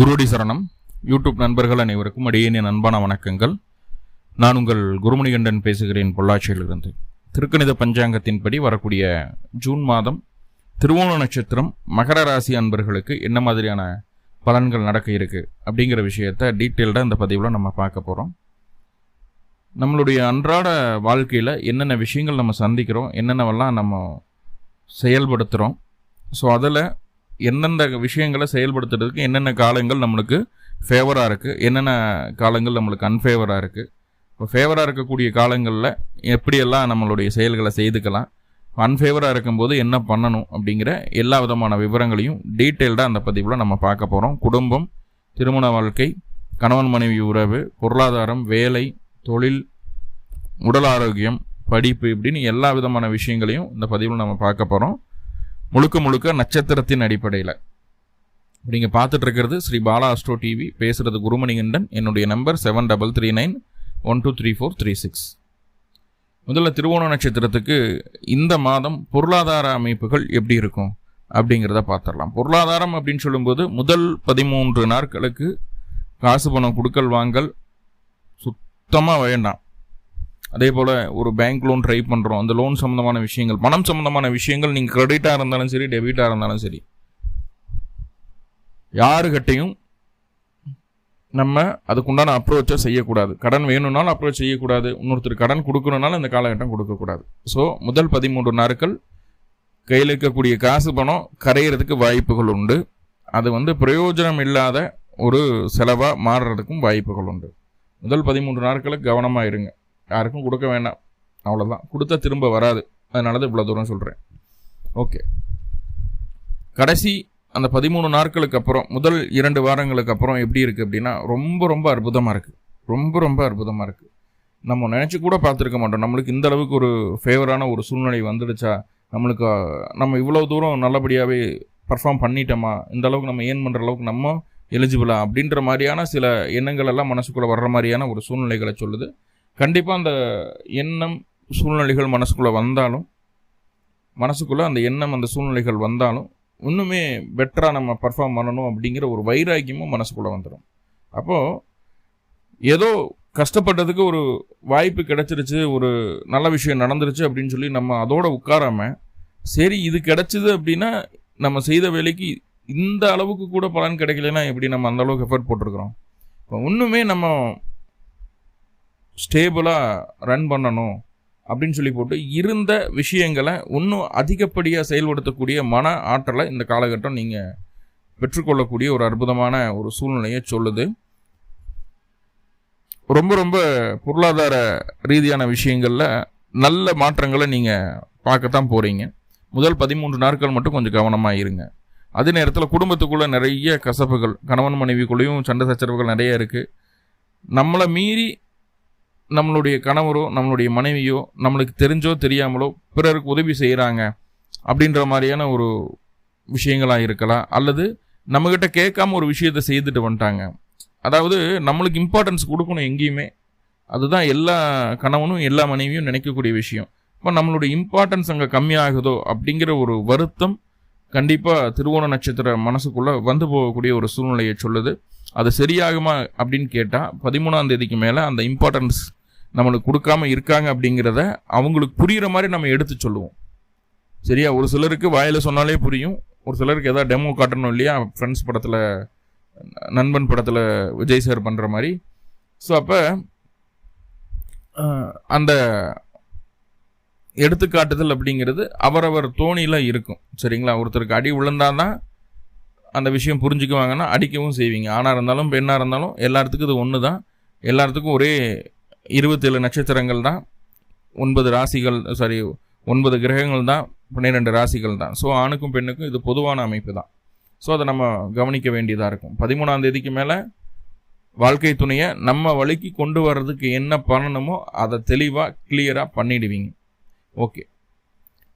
குருவடி சரணம். யூடியூப் நண்பர்கள் அனைவருக்கும் அடியேனின் அன்பான வணக்கங்கள். நான் உங்கள் குருமணிகண்டன் பேசுகிறேன், பொள்ளாச்சியிலிருந்து. திருக்கணித பஞ்சாங்கத்தின்படி வரக்கூடிய ஜூன் மாதம் திருவோண நட்சத்திரம் மகர ராசி அன்பர்களுக்கு என்ன மாதிரியான பலன்கள் நடக்க இருக்கு அப்படிங்கிற விஷயத்த டீட்டெயில்டாக இந்த பதிவில் நம்ம பார்க்க போகிறோம். நம்மளுடைய அன்றாட வாழ்க்கையில் என்னென்ன விஷயங்கள் நம்ம சந்திக்கிறோம், என்னென்னவெல்லாம் நம்ம செயல்படுத்துகிறோம், ஸோ அதில் எந்தெந்த விஷயங்களை செயல்படுத்துறதுக்கு என்னென்ன காலங்கள் நம்மளுக்கு ஃபேவராக இருக்குது, என்னென்ன காலங்கள் நம்மளுக்கு அன்ஃபேவராக இருக்குது, இப்போ ஃபேவராக இருக்கக்கூடிய காலங்களில் எப்படியெல்லாம் நம்மளுடைய செயல்களை செய்துக்கலாம், அன்ஃபேவராக இருக்கும்போது என்ன பண்ணணும் அப்படிங்கிற எல்லா விதமான விவரங்களையும் டீட்டெயில்டாக அந்த பதிவில் நம்ம பார்க்க போகிறோம். குடும்பம், திருமண வாழ்க்கை, கணவன் மனைவி உறவு, பொருளாதாரம், வேலை, தொழில், உடல் ஆரோக்கியம், படிப்பு, இப்படின்னு எல்லா விதமான விஷயங்களையும் இந்த பதிவில் நம்ம பார்க்க போகிறோம். முழுக்க நட்சத்திரத்தின் அடிப்படையில். நீங்கள் பார்த்துட்டு இருக்கிறது ஸ்ரீ பாலா அஸ்ட்ரோ டிவி. பேசுகிறது குருமணிகண்டன். என்னுடைய நம்பர் 7339123436. முதல்ல திருவோண நட்சத்திரத்துக்கு இந்த மாதம் பொருளாதார அமைப்புகள் எப்படி இருக்கும் அப்படிங்கிறத பார்த்துடலாம். பொருளாதாரம் அப்படின்னு சொல்லும்போது முதல் 13 நாட்களுக்கு காசு பணம் கொடுக்கல் வாங்கல் சுத்தமாக வேண்டாம். அதே போல் ஒரு பேங்க் லோன் ட்ரை பண்ணுறோம், அந்த லோன் சம்மந்தமான விஷயங்கள், பணம் சம்மந்தமான விஷயங்கள், நீங்கள் கிரெடிட்டாக இருந்தாலும் சரி, டெபிட்டாக இருந்தாலும் சரி, யாருக்கிட்டையும் நம்ம அதுக்குண்டான அப்ரோச்சை செய்யக்கூடாது. கடன் வேணும்னாலும் அப்ரோச் செய்யக்கூடாது, இன்னொருத்தர் கடன் கொடுக்கணுன்னாலும் இந்த காலகட்டம் கொடுக்கக்கூடாது. ஸோ முதல் 13 நாட்கள் கையில் இருக்கக்கூடிய காசு பணம் கரையிறதுக்கு வாய்ப்புகள் உண்டு. அது பிரயோஜனம் இல்லாத ஒரு செலவாக மாறுறதுக்கும் வாய்ப்புகள் உண்டு. முதல் 13 நாட்களுக்கு கவனமாக இருங்க. யாருக்கும் கொடுக்க வேண்டாம், அவ்வளோதான். கொடுத்தா திரும்ப வராது, அதனால தான் இவ்வளோ தூரம் சொல்கிறேன். ஓகே, கடைசி அந்த 13 நாட்களுக்கு அப்புறம் முதல் 2 வாரங்களுக்கு அப்புறம் எப்படி இருக்குது அப்படின்னா ரொம்ப அற்புதமாக இருக்குது. ரொம்ப அற்புதமாக இருக்குது. நம்ம நினச்சி கூட பார்த்துருக்க மாட்டோம் நம்மளுக்கு இந்த அளவுக்கு ஒரு ஃபேவரான ஒரு சூழ்நிலை வந்துடுச்சா, நம்ம இவ்வளோ தூரம் நல்லபடியாகவே பர்ஃபார்ம் பண்ணிட்டோமா, இந்த அளவுக்கு நம்ம ஏர்ன் பண்ணுற அளவுக்கு நம்ம எலிஜிபிளா அப்படின்ற மாதிரியான சில எண்ணங்கள் எல்லாம் மனசுக்குள்ளே வர்ற மாதிரியான ஒரு சூழ்நிலைகளை சொல்லுது. கண்டிப்பாக அந்த எண்ணம் சூழ்நிலைகள் மனசுக்குள்ளே வந்தாலும், மனசுக்குள்ளே அந்த எண்ணம் அந்த சூழ்நிலைகள் வந்தாலும் இன்னுமே பெட்டராக நம்ம பர்ஃபார்ம் பண்ணணும் அப்படிங்கிற ஒரு வைராக்கியமும் மனசுக்குள்ளே வந்துடும். அப்போது ஏதோ கஷ்டப்பட்டதுக்கு ஒரு வாய்ப்பு கிடைச்சிருச்சு, ஒரு நல்ல விஷயம் நடந்துருச்சு அப்படின்னு சொல்லி நம்ம அதோட உட்காராம, சரி இது கிடைச்சிது அப்படின்னா நம்ம செய்த வேலைக்கு இந்த அளவுக்கு கூட பலன் கிடைக்கலன்னா எப்படி நம்ம அந்த அளவுக்கு எஃபர்ட் போட்டிருக்கிறோம். இப்போ இன்னுமே நம்ம ஸ்டேபிளாக ரன் பண்ணணும் அப்படின்னு சொல்லி போட்டு இருந்த விஷயங்களை இன்னும் அதிகப்படியாக செயல்படுத்தக்கூடிய மன ஆற்றலை இந்த காலகட்டம் நீங்கள் பெற்றுக்கொள்ளக்கூடிய ஒரு அற்புதமான ஒரு சூழ்நிலையை சொல்லுது. ரொம்ப பொருளாதார ரீதியான விஷயங்களில் நல்ல மாற்றங்களை நீங்கள் பார்க்கத்தான் போகிறீங்க. முதல் 13 நாட்கள் மட்டும் கொஞ்சம் கவனமாக இருங்க. அதே நேரத்தில் குடும்பத்துக்குள்ளே நிறைய கசப்புகள், கணவன் மனைவிக்குள்ளேயும் சண்டை சச்சரவுகள் நிறைய இருக்குது. நம்மளை மீறி நம்மளுடைய கணவரோ நம்மளுடைய மனைவியோ நம்மளுக்கு தெரிஞ்சோ தெரியாமலோ பிறருக்கு உதவி செய்கிறாங்க அப்படின்ற மாதிரியான ஒரு விஷயங்களாக இருக்கலாம். அல்லது நம்மக்கிட்ட கேட்காம ஒரு விஷயத்தை செய்துட்டு வந்துட்டாங்க. அதாவது நம்மளுக்கு இம்பார்ட்டன்ஸ் கொடுக்கணும் எங்கேயுமே, அதுதான் எல்லா கணவனும் எல்லா மனைவியும் நினைக்கக்கூடிய விஷயம். இப்போ நம்மளுடைய இம்பார்ட்டன்ஸ் அங்கே கம்மியாகுதோ அப்படிங்கிற ஒரு வருத்தம் கண்டிப்பாக திருவோண நட்சத்திர மனசுக்குள்ளே வந்து போகக்கூடிய ஒரு சூழ்நிலையை சொல்லுது. அது சரியாகுமா அப்படின்னு கேட்டால் 13ஆம் தேதிக்கு மேலே அந்த இம்பார்ட்டன்ஸ் நம்மளுக்கு கொடுக்காம இருக்காங்க அப்படிங்கிறத அவங்களுக்கு புரிகிற மாதிரி நம்ம எடுத்து சொல்லுவோம். சரியா? ஒரு சிலருக்கு வாயில் சொன்னாலே புரியும், ஒரு சிலருக்கு எதாவது டெமோ காட்டணும் இல்லையா, ஃப்ரெண்ட்ஸ் படத்தில், நண்பன் படத்தில் விஜய் சார் பண்ணுற மாதிரி. ஸோ அப்போ அந்த எடுத்துக்காட்டுதல் அப்படிங்கிறது அவரவர் தோணியில் இருக்கும். சரிங்களா? ஒருத்தருக்கு அடி விழுந்தாதான் அந்த விஷயம் புரிஞ்சுக்குவாங்கன்னா அடிக்கவும் செய்வீங்க. ஆணாக இருந்தாலும் பெண்ணாக இருந்தாலும் எல்லாத்துக்கும் இது ஒன்று தான். எல்லாத்துக்கும் ஒரே 27 நட்சத்திரங்கள் தான், 9 ராசிகள், 9 கிரகங்கள் தான், 12 ராசிகள் தான். ஸோ ஆணுக்கும் பெண்ணுக்கும் இது பொதுவான அமைப்பு தான். ஸோ அதை நம்ம கவனிக்க வேண்டியதாக இருக்கும். 13ஆம் தேதிக்கு மேலே வாழ்க்கை துணையை நம்ம வழிக்கு கொண்டு வர்றதுக்கு என்ன பண்ணணுமோ அதை தெளிவாக கிளியராக பண்ணிடுவீங்க. ஓகே,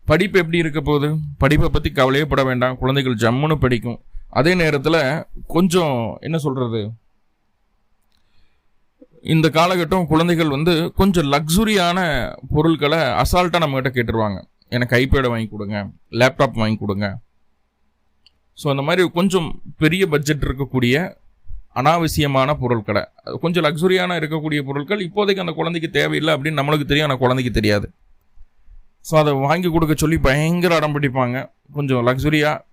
படிப்பு எப்படி இருக்க போகுது? படிப்பை பற்றி கவலையே பட வேண்டாம். குழந்தைகள் ஜம்முன்னு படிக்கும். அதே நேரத்தில் கொஞ்சம் என்ன சொல்கிறது, இந்த காலகட்டம் குழந்தைகள் கொஞ்சம் லக்ஸுரியான பொருட்களை அசால்ட்டாக நம்மகிட்ட கேட்டுருவாங்க. எனக்கு ஐபேடை வாங்கி கொடுங்க, லேப்டாப் வாங்கி கொடுங்க. ஸோ அந்த மாதிரி கொஞ்சம் பெரிய பட்ஜெட் இருக்கக்கூடிய அனாவசியமான பொருட்களை, கொஞ்சம் லக்ஸுரியான இருக்கக்கூடிய பொருட்கள் இப்போதைக்கு அந்த குழந்தைக்கு தேவையில்லை அப்படின்னு நம்மளுக்கு தெரியும், ஆனால் குழந்தைக்கு தெரியாது. ஸோ அதை வாங்கி கொடுக்க சொல்லி பயங்கர அடம் பிடிப்பாங்க. கொஞ்சம் லக்ஸுரியாக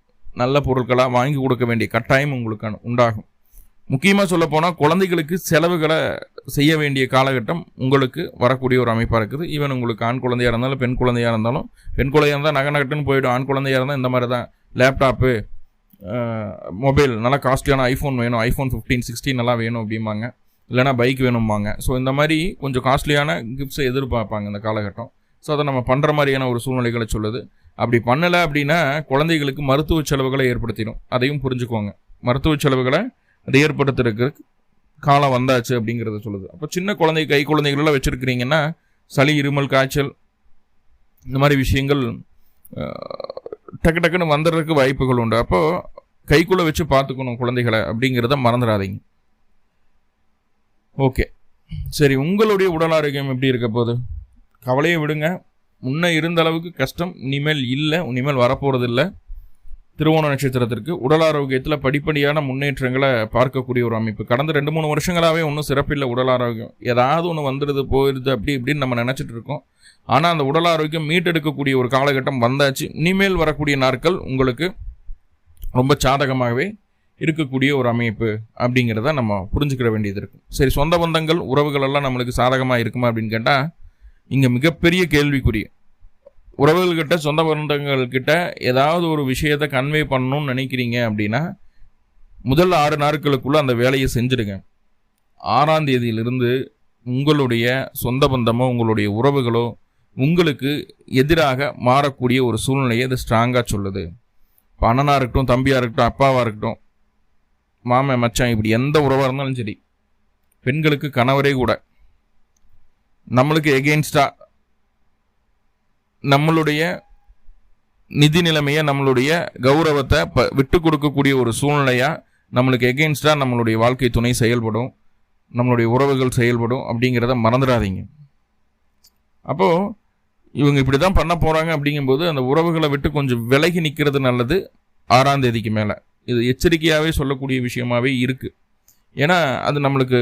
நல்ல பொருட்களாக வாங்கி கொடுக்க வேண்டிய கட்டாயம் உங்களுக்கு உண்டாகும். முக்கியமாக சொல்லப்போனால் குழந்தைகளுக்கு செலவுகளை செய்ய வேண்டிய காலகட்டம் உங்களுக்கு வரக்கூடிய ஒரு அமைப்பாக இருக்குது. ஈவன் உங்களுக்கு ஆண் குழந்தையாக இருந்தாலும் பெண் குழந்தையாக இருந்தாலும், பெண் குழந்தையாக இருந்தால் நகட்டுன்னு போய்டும், ஆண் குழந்தையாக இருந்தால் இந்த மாதிரி தான் லேப்டாப்பு, மொபைல், நல்லா காஸ்ட்லியான ஐஃபோன் வேணும், ஐஃபோன் 15, 16 நல்லா வேணும் அப்படிம்பாங்க, இல்லைனா பைக் வேணும்பாங்க. ஸோ இந்த மாதிரி கொஞ்சம் காஸ்ட்லியான கிஃப்ட்ஸை எதிர்பார்ப்பாங்க இந்த காலகட்டம். ஸோ அதை நம்ம பண்ணுற மாதிரியான ஒரு சூழ்நிலைகளை சொல்லுது. அப்படி பண்ணலை அப்படின்னா குழந்தைகளுக்கு மருத்துவ செலவுகளை ஏற்படுத்திடும். அதையும் புரிஞ்சுக்கோங்க. மருத்துவ செலவுகளை அது ஏற்படுத்துறதுக்கு காலம் வந்தாச்சு அப்படிங்கிறத சொல்லுது. அப்போ சின்ன குழந்தை, கை குழந்தைகளெல்லாம் வச்சுருக்கிறீங்கன்னா சளி, இருமல், காய்ச்சல் இந்த மாதிரி விஷயங்கள் டக்குன்னு வந்துடுறதுக்கு வாய்ப்புகள் உண்டு. அப்போது கைக்குள்ளே வச்சு பார்த்துக்கணும் குழந்தைகளை அப்படிங்கிறத மறந்துடாதீங்க. ஓகே, சரி, உங்களுடைய உடல் ஆரோக்கியம் எப்படி இருக்க போகுது? கவலையை விடுங்க. முன்ன இருந்த அளவுக்கு கஷ்டம் இனிமேல் இல்லை, இனிமேல் வரப்போகிறது இல்லை. திருவோண நட்சத்திரத்திற்கு உடல் ஆரோக்கியத்தில் படிப்படியான முன்னேற்றங்களை பார்க்கக்கூடிய ஒரு அமைப்பு. கடந்த 2-3 வருஷங்களாகவே ஒன்றும் சிறப்பில்லை உடல் ஆரோக்கியம். ஏதாவது ஒன்று வந்துடுது போயிடுது அப்படி இப்படின்னு நம்ம நினச்சிட்டு இருக்கோம். ஆனால் அந்த உடல் ஆரோக்கியம் மீட்டெடுக்கக்கூடிய ஒரு காலகட்டம் வந்தாச்சு. இனிமேல் வரக்கூடிய நாட்கள் உங்களுக்கு ரொம்ப சாதகமாகவே இருக்கக்கூடிய ஒரு அமைப்பு அப்படிங்கிறத நம்ம புரிஞ்சுக்கிற வேண்டியது இருக்கும். சரி, சொந்த பந்தங்கள், உறவுகள் எல்லாம் நம்மளுக்கு சாதகமாக இருக்குமா அப்படின்னு கேட்டால் இங்கே மிகப்பெரிய கேள்விக்குறி. உறவுகள்கிட்ட, சொந்த பந்தங்கள்கிட்ட ஏதாவது ஒரு விஷயத்தை கன்வே பண்ணணும்னு நினைக்கிறீங்க அப்படின்னா முதல் 6 நாட்களுக்குள்ளே அந்த வேலையை செஞ்சுடுங்க. 6ஆம் தேதியிலிருந்து உங்களுடைய சொந்த பந்தமோ உங்களுடைய உறவுகளோ உங்களுக்கு எதிராக மாறக்கூடிய ஒரு சூழ்நிலையை அது ஸ்ட்ராங்காக சொல்லுது. இப்போ அண்ணனாக இருக்கட்டும், தம்பியாக இருக்கட்டும், அப்பாவாக இருக்கட்டும், மாமன், மச்சான், இப்படி எந்த உறவாக இருந்தாலும் சரி, பெண்களுக்கு கணவரே கூட நம்மளுக்கு எகெயின்ஸ்டாக நம்மளுடைய நிதி நிலைமையை, நம்மளுடைய கௌரவத்தை விட்டு கொடுக்கக்கூடிய ஒரு சூழ்நிலையாக நம்மளுக்கு எகெயின்ஸ்டாக நம்மளுடைய வாழ்க்கை துணை செயல்படும், நம்மளுடைய உறவுகள் செயல்படும் அப்படிங்கிறத மறந்துடாதீங்க. அப்போது இவங்க இப்படி தான் பண்ண போகிறாங்க அப்படிங்கும்போது அந்த உறவுகளை விட்டு கொஞ்சம் விலகி நிற்கிறது நல்லது. 6ஆம் தேதிக்கு மேலே இது எச்சரிக்கையாகவே சொல்லக்கூடிய விஷயமாகவே இருக்குது. ஏன்னா அது நம்மளுக்கு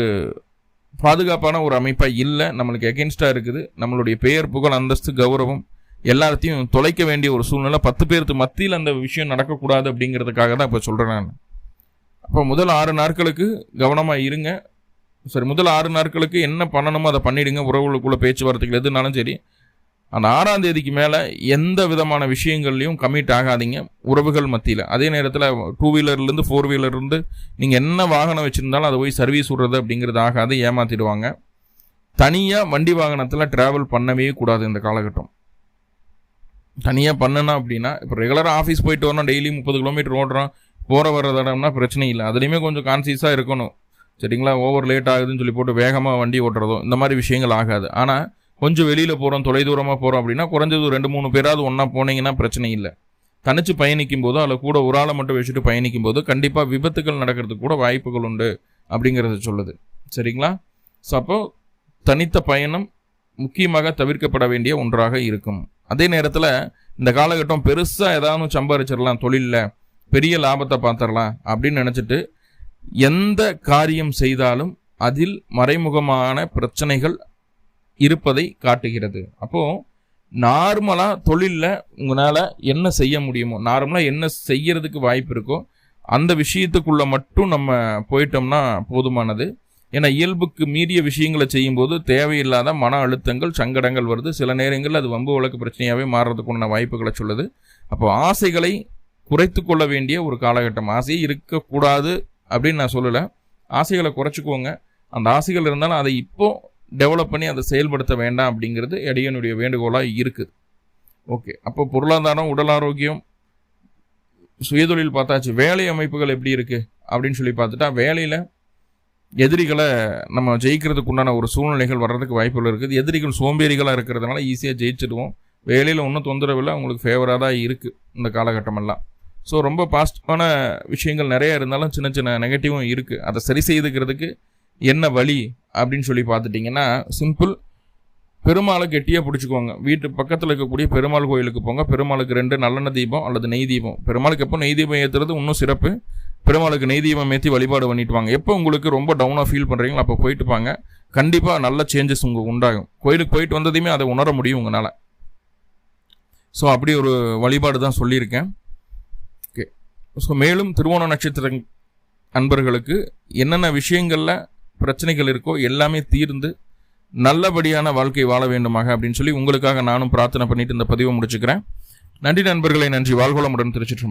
பாதுகாப்பான ஒரு அமைப்பாக இல்லை, நம்மளுக்கு எகெயின்ஸ்டாக இருக்குது. நம்மளுடைய பெயர், புகழ், அந்தஸ்து, கௌரவம் எல்லாத்தையும் தொலைக்க வேண்டிய ஒரு சூழ்நிலை. 10 பேருக்கு மத்தியில் அந்த விஷயம் நடக்கக்கூடாது அப்படிங்கிறதுக்காக தான் இப்போ சொல்கிறேன் நான். அப்போ முதல் 6 நாட்களுக்கு கவனமாக இருங்க. சரி, முதல் 6 நாட்களுக்கு என்ன பண்ணணுமோ அதை பண்ணிவிடுங்க. உறவுகளுக்குள்ள பேச்சுவார்த்தைகள் எதுனாலும் சரி. அந்த 6ஆம் தேதிக்கு மேலே எந்த விதமான விஷயங்கள்லையும் கமிட் ஆகாதீங்க உறவுகள் மத்தியில். அதே நேரத்தில் 2 வீலர்லேருந்து 4 வீலர்லேருந்து நீங்கள் என்ன வாகனம் வச்சுருந்தாலும் அதை போய் சர்வீஸ் விடுறது அப்படிங்கிறது ஆகாது, ஏமாற்றிடுவாங்க. தனியாக வண்டி வாகனத்தில் ட்ராவல் பண்ணவே கூடாது இந்த காலகட்டம். தனியாக பண்ணணும் அப்படின்னா, இப்போ ரெகுலராக ஆஃபீஸ் போயிட்டு வரணும், டெய்லி 30 கிலோமீட்டர் ஓடுறோம், போகிற வர இடம்னா பிரச்சனை இல்லை. அதுலேயுமே கொஞ்சம் கான்சியஸாக இருக்கணும், சரிங்களா? ஓவர் லேட் ஆகுதுன்னு சொல்லி போட்டு வேகமாக வண்டி ஓட்டுறதோ இந்த மாதிரி விஷயங்கள் ஆகாது. ஆனால் கொஞ்சம் வெளியில் போகிறோம், தொலைதூரமாக போகிறோம் அப்படின்னா குறைஞ்சது 2-3 பேராவது ஒன்றா போனீங்கன்னா பிரச்சனை இல்லை. தனித்து பயணிக்கும் போதோ அல்ல கூட ஒரு ஆளை மட்டும் வச்சுட்டு பயணிக்கும் போது கண்டிப்பாக விபத்துகள் நடக்கிறதுக்கு கூட வாய்ப்புகள் உண்டு அப்படிங்கிறத சொல்லுது, சரிங்களா? ஸோ அப்போது தனித்த பயணம் முக்கியமாக தவிர்க்கப்பட வேண்டிய ஒன்றாக இருக்கும். அதே நேரத்தில் இந்த காலகட்டம் பெருசாக ஏதாவது சம்பாதிச்சிடலாம், தொழிலில் பெரிய லாபத்தை பார்த்துடலாம் அப்படின்னு நினச்சிட்டு எந்த காரியம் செய்தாலும் அதில் மறைமுகமான பிரச்சனைகள் இருப்பதை காட்டுகிறது. அப்போது நார்மலாக தொழிலில் உங்களால் என்ன செய்ய முடியுமோ, நார்மலாக என்ன செய்யறதுக்கு வாய்ப்பு இருக்கோ அந்த விஷயத்துக்குள்ளே மட்டும் நம்ம போயிட்டோம்னா போதுமானது. ஏன்னா இயல்புக்கு மீறிய விஷயங்களை செய்யும்போது தேவையில்லாத மன அழுத்தங்கள், சங்கடங்கள் வருது. சில நேரங்களில் அது வம்பு வழக்கு பிரச்சனையாகவே மாறுறதுக்குண்டான வாய்ப்புகளை சொல்லுது. அப்போ ஆசைகளை குறைத்து கொள்ள வேண்டிய ஒரு காலகட்டம். ஆசையே இருக்கக்கூடாது அப்படின்னு நான் சொல்லலை, ஆசைகளை குறைச்சிக்கோங்க. அந்த ஆசைகள் இருந்தாலும் அதை இப்போது டெவலப் பண்ணி அதை செயல்படுத்த வேண்டாம் அப்படிங்கிறது எடையனுடைய வேண்டுகோளாக இருக்குது. ஓகே, அப்போ பொருளாதாரம், உடல் ஆரோக்கியம், சுயதொழில் பார்த்தாச்சு. வேலை அமைப்புகள் எப்படி இருக்குது அப்படின்னு சொல்லி பார்த்துட்டா, வேலையில் எதிரிகளை நம்ம ஜெயிக்கிறதுக்கு உண்டான ஒரு சூழ்நிலைகள் வர்றதுக்கு வாய்ப்புகள் இருக்குது. எதிரிகள் சோம்பேறிகளாக இருக்கிறதுனால ஈஸியாக ஜெயிச்சிடுவோம். வேலையில் ஒன்றும் தொந்தரவில்லை, உங்களுக்கு ஃபேவராக தான் இருக்குது இந்த காலகட்டமெல்லாம். ஸோ ரொம்ப பாசிட்டிவான விஷயங்கள் நிறையா இருந்தாலும் சின்ன சின்ன நெகட்டிவும் இருக்குது. அதை சரி செய்துக்கிறதுக்கு என்ன வழி அப்படின்னு சொல்லி பார்த்துட்டிங்கன்னா சிம்பிள். பெருமாளை கெட்டியாக பிடிச்சிக்கோங்க. வீட்டு பக்கத்தில் இருக்கக்கூடிய பெருமாள் கோயிலுக்கு போங்க. பெருமாளுக்கு 2 நல்லெண்ணெய் தீபம் அல்லது நெய் தீபம். பெருமாளுக்கு எப்போ நெய் தீபம் ஏற்றுறது இன்னும் சிறப்பு. பெருமாளுக்கு நெய் தீபம் ஏற்றி வழிபாடு பண்ணிட்டு வாங்க. எப்போ உங்களுக்கு ரொம்ப டவுனாக ஃபீல் பண்ணுறீங்களோ அப்போ போயிட்டு வாங்க. கண்டிப்பாக நல்ல சேஞ்சஸ் உங்களுக்கு உண்டாகும். கோயிலுக்கு போயிட்டு வந்ததையுமே அதை உணர முடியும் உங்களால். ஸோ அப்படி ஒரு வழிபாடு தான் சொல்லியிருக்கேன். ஓகே. ஸோ மேலும் திருவோண நட்சத்திர அன்பர்களுக்கு என்னென்ன விஷயங்களில் பிரச்சனைகள் இருக்கோ எல்லாமே தீர்ந்து நல்லபடியான வாழ்க்கை வாழ வேண்டுமாக அப்படின்னு சொல்லி உங்களுக்காக நானும் பிரார்த்தனை பண்ணிட்டு இந்த பதிவை முடிச்சுக்கிறேன். நன்றி நண்பர்களை, நன்றி. வாழ்வளமுடன். திருச்சிற்றம்பலம்.